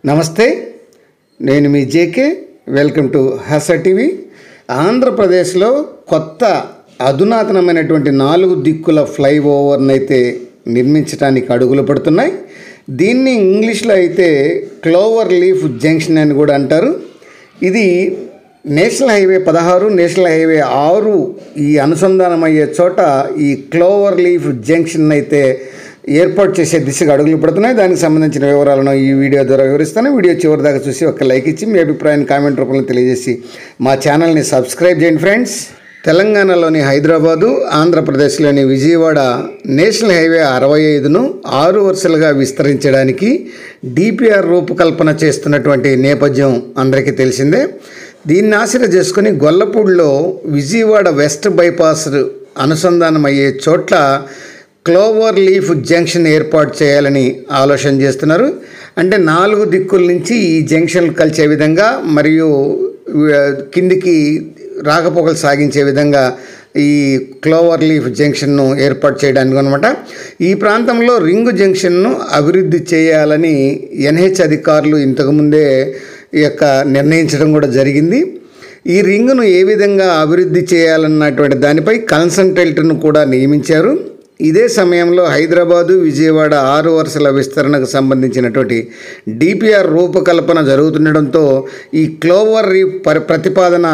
నమస్తే, నేను మీ జేకే. వెల్కమ్ టు హస టీవీ. ఆంధ్రప్రదేశ్లో కొత్త అధునాతనమైనటువంటి 4 దిక్కుల ఫ్లైఓవర్ని అయితే నిర్మించడానికి అడుగులు పడుతున్నాయి. దీన్ని ఇంగ్లీష్లో అయితే క్లోవర్ లీఫ్ జంక్షన్ అని కూడా అంటారు. ఇది నేషనల్ హైవే 16, నేషనల్ హైవే 6 ఈ అనుసంధానమయ్యే చోట ఈ క్లోవర్ లీఫ్ జంక్షన్ అయితే ఏర్పాటు చేసే దిశగా అడుగులు పడుతున్నాయి. దానికి సంబంధించిన వివరాలను ఈ వీడియో ద్వారా వివరిస్తాను. వీడియో చివరి దాకా చూసి ఒక లైక్ ఇచ్చి మీ అభిప్రాయాన్ని కామెంట్ రూపంలో తెలియజేసి మా ఛానల్ని సబ్స్క్రైబ్ చేయండి ఫ్రెండ్స్. తెలంగాణలోని హైదరాబాదు, ఆంధ్రప్రదేశ్లోని విజయవాడ నేషనల్ హైవే 65ను 6 వరుసలుగా విస్తరించడానికి డిపిఆర్ రూపకల్పన చేస్తున్నటువంటి నేపథ్యం అందరికీ తెలిసిందే. దీన్ని ఆసరా చేసుకుని గొల్లపూడిలో విజయవాడ వెస్ట్ బైపాస్ అనుసంధానం అయ్యే చోట్ల క్లోవర్ లీఫ్ జంక్షన్ ఏర్పాటు చేయాలని ఆలోచన చేస్తున్నారు. అంటే 4 దిక్కుల నుంచి ఈ జంక్షన్ కలిసే విధంగా మరియు కిందికి రాకపోకలు సాగించే విధంగా ఈ క్లోవర్ లీఫ్ జంక్షన్ను ఏర్పాటు చేయడానికి అనమాట. ఈ ప్రాంతంలో రింగ్ జంక్షన్ను అభివృద్ధి చేయాలని ఎన్హెచ్ అధికారులు ఇంతకుముందే నిర్ణయించడం కూడా జరిగింది. ఈ రింగును ఏ విధంగా అభివృద్ధి చేయాలన్నటువంటి దానిపై కన్సల్టెంట్ను కూడా నియమించారు. ఇదే సమయంలో హైదరాబాదు, విజయవాడ 6 వరుసల విస్తరణకు సంబంధించినటువంటి డిపిఆర్ రూపకల్పన జరుగుతుండడంతో ఈ క్లోవర్ లీఫ్ ప్రతిపాదన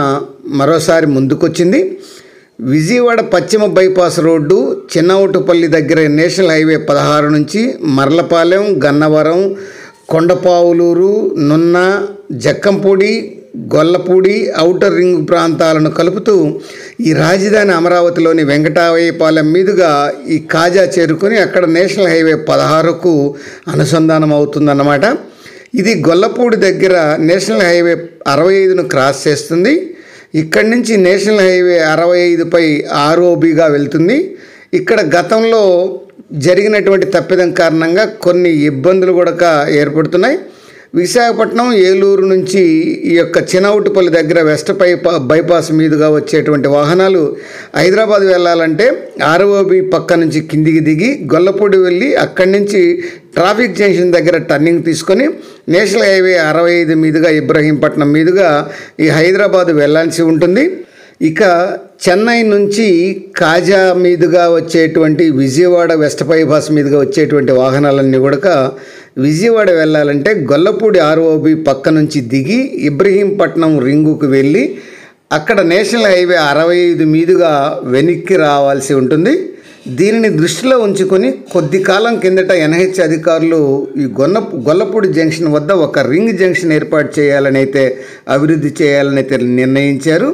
మరోసారి ముందుకొచ్చింది. విజయవాడ పశ్చిమ బైపాస్ రోడ్డు చిన్నవుటుపల్లి దగ్గర నేషనల్ హైవే 16 నుంచి మర్లపాలెం, గన్నవరం, కొండపావులూరు, నున్న, జక్కంపూడి, గొల్లపూడి ఔటర్ రింగ్ ప్రాంతాలను కలుపుతూ ఈ రాజధాని అమరావతిలోని వెంకటావయ్యపాలెం మీదుగా ఈ కాజా చేరుకొని అక్కడ నేషనల్ హైవే 16కు అనుసంధానం అవుతుందన్నమాట. ఇది గొల్లపూడి దగ్గర నేషనల్ హైవే 65ను క్రాస్ చేస్తుంది. ఇక్కడి నుంచి నేషనల్ హైవే 65పై ఆర్ఓబిగా వెళ్తుంది. ఇక్కడ గతంలో జరిగినటువంటి తప్పిదం కారణంగా కొన్ని ఇబ్బందులు కూడా ఏర్పడుతున్నాయి. విశాఖపట్నం, ఏలూరు నుంచి ఈ చిన్నవుటుపల్లి దగ్గర వెస్ట్ బైపాస్ మీదుగా వచ్చేటువంటి వాహనాలు హైదరాబాద్ వెళ్ళాలంటే ఆర్ఓబి పక్క నుంచి కిందికి దిగి గొల్లపూడి వెళ్ళి అక్కడి నుంచి ట్రాఫిక్ జంక్షన్ దగ్గర టర్నింగ్ తీసుకొని నేషనల్ హైవే 65 మీదుగా ఇబ్రహీంపట్నం మీదుగా ఈ హైదరాబాద్ వెళ్ళాల్సి ఉంటుంది. ఇక చెన్నై నుంచి కాజా మీదుగా వచ్చేటువంటి విజయవాడ వెస్ట్ బైపాస్ మీదుగా వచ్చేటువంటి వాహనాలన్నీ కూడా విజయవాడ వెళ్ళాలంటే గొల్లపూడి ఆర్ఓబి పక్క నుంచి దిగి ఇబ్రహీంపట్నం రింగుకు వెళ్ళి అక్కడ నేషనల్ హైవే 65 మీదుగా వెనక్కి రావాల్సి ఉంటుంది. దీనిని దృష్టిలో ఉంచుకొని కొద్ది కాలం కిందట ఎన్హెచ్ అధికారులు ఈ గొల్లపూడి జంక్షన్ వద్ద ఒక రింగ్ జంక్షన్ ఏర్పాటు చేయాలని అయితే అభివృద్ధి చేయాలని అయితే నిర్ణయించారు.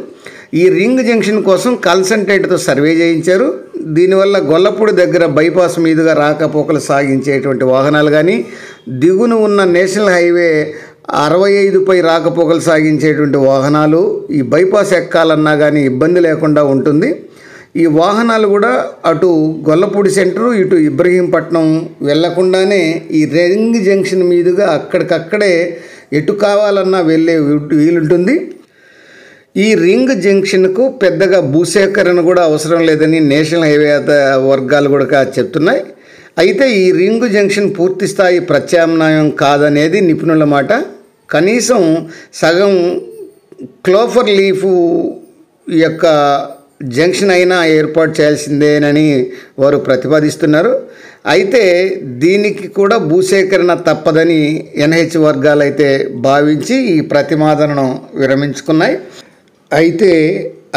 ఈ రింగ్ జంక్షన్ కోసం కన్సల్టెంట్తో సర్వే చేయించారు. దీనివల్ల గొల్లపూడి దగ్గర బైపాస్ మీదుగా రాకపోకలు సాగించేటువంటి వాహనాలు కానీ, దిగున ఉన్న నేషనల్ హైవే 65పై రాకపోకలు సాగించేటువంటి వాహనాలు ఈ బైపాస్ ఎక్కాలన్నా కానీ ఇబ్బంది లేకుండా ఉంటుంది. ఈ వాహనాలు కూడా అటు గొల్లపూడి సెంటరు, ఇటు ఇబ్రహీంపట్నం వెళ్లకుండానే ఈ రింగ్ జంక్షన్ మీదుగా అక్కడికక్కడే ఎటు కావాలన్నా వెళ్ళే వీలుంటుంది. ఈ రింగ్ జంక్షన్కు పెద్దగా భూసేకరణ కూడా అవసరం లేదని నేషనల్ హైవే వర్గాలు కూడా చెప్తున్నాయి. అయితే ఈ రింగ్ జంక్షన్ పూర్తి స్థాయి ప్రత్యామ్నాయం కాదనేది నిపుణుల మాట. కనీసం సగం క్లోవర్ లీఫ్ జంక్షన్ అయినా ఏర్పాటు చేయాల్సిందేనని వారు ప్రతిపాదిస్తున్నారు. అయితే దీనికి కూడా భూసేకరణ తప్పదని ఎన్హెచ్ వర్గాలు అయితే భావించి ఈ ప్రతిపాదనను విరమించుకున్నాయి. అయితే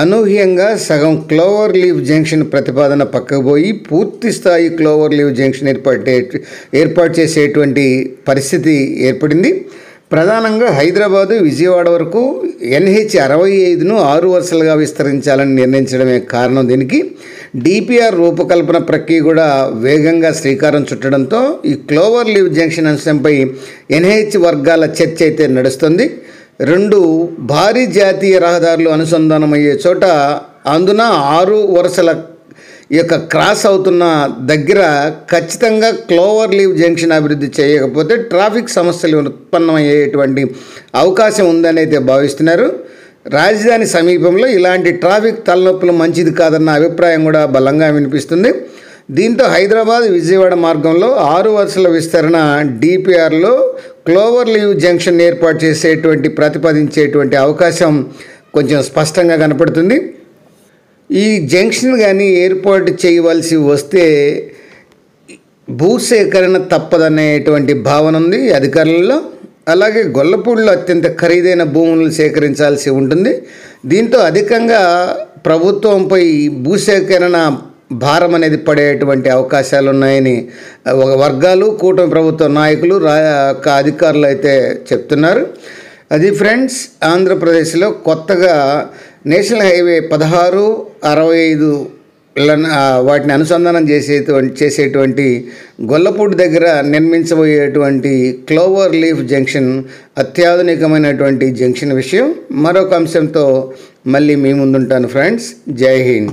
అనూహ్యంగా సగం క్లోవర్ లీఫ్ జంక్షన్ ప్రతిపాదన పక్కకు పోయి పూర్తి స్థాయి క్లోవర్ లీఫ్ జంక్షన్ ఏర్పాటు చేసేటువంటి పరిస్థితి ఏర్పడింది. ప్రధానంగా హైదరాబాదు, విజయవాడ వరకు ఎన్హెచ్ 65ను 6 వరుసలుగా విస్తరించాలని నిర్ణయించడమే కారణం. దీనికి డిపిఆర్ రూపకల్పన ప్రక్రియ కూడా వేగంగా శ్రీకారం చుట్టడంతో ఈ క్లోవర్ లీఫ్ జంక్షన్ అంశంపై ఎన్హెచ్ వర్గాల చర్చ అయితే నడుస్తుంది. 2 భారీ జాతీయ రహదారులు అనుసంధానమయ్యే చోట అందున 6 వరుసల క్రాస్ అవుతున్న దగ్గర ఖచ్చితంగా క్లోవర్ లీఫ్ జంక్షన్ అభివృద్ధి చేయకపోతే ట్రాఫిక్ సమస్యలు ఉత్పన్నమయ్యేటువంటి అవకాశం ఉందని అయితే భావిస్తున్నారు. రాజధాని సమీపంలో ఇలాంటి ట్రాఫిక్ తలనొప్పులు మంచిది కాదన్న అభిప్రాయం కూడా బలంగా వినిపిస్తుంది. దీంతో హైదరాబాద్, విజయవాడ మార్గంలో 6 వరుసల విస్తరణ డిపిఆర్లో క్లోవర్ లీవ్ జంక్షన్ ఏర్పాటు చేసేటువంటి ప్రతిపాదించేటువంటి అవకాశం కొంచెం స్పష్టంగా కనపడుతుంది. ఈ జంక్షన్ కానీ ఏర్పాటు చేయవలసి వస్తే భూసేకరణ తప్పదనేటువంటి భావన ఉంది అధికారులలో. అలాగే గొల్లపూడిలో అత్యంత ఖరీదైన భూములను సేకరించాల్సి ఉంటుంది. దీంతో అధికంగా ప్రభుత్వంపై భూసేకరణ భారం అనేది పడేటువంటి అవకాశాలు ఉన్నాయని ఒక వర్గాలు, కూటమి ప్రభుత్వ నాయకులు, అధికారులు అయితే చెప్తున్నారు. అది ఫ్రెండ్స్, ఆంధ్రప్రదేశ్లో కొత్తగా నేషనల్ హైవే 16, 65 వాటిని అనుసంధానం చేసేటువంటి గొల్లపూడి దగ్గర నిర్మించబోయేటువంటి క్లోవర్ లీఫ్ జంక్షన్ అత్యాధునికమైనటువంటి జంక్షన్ విషయం మరొక అంశంతో మళ్ళీ మీ ముందుంటాను ఫ్రెండ్స్. జై హింద్.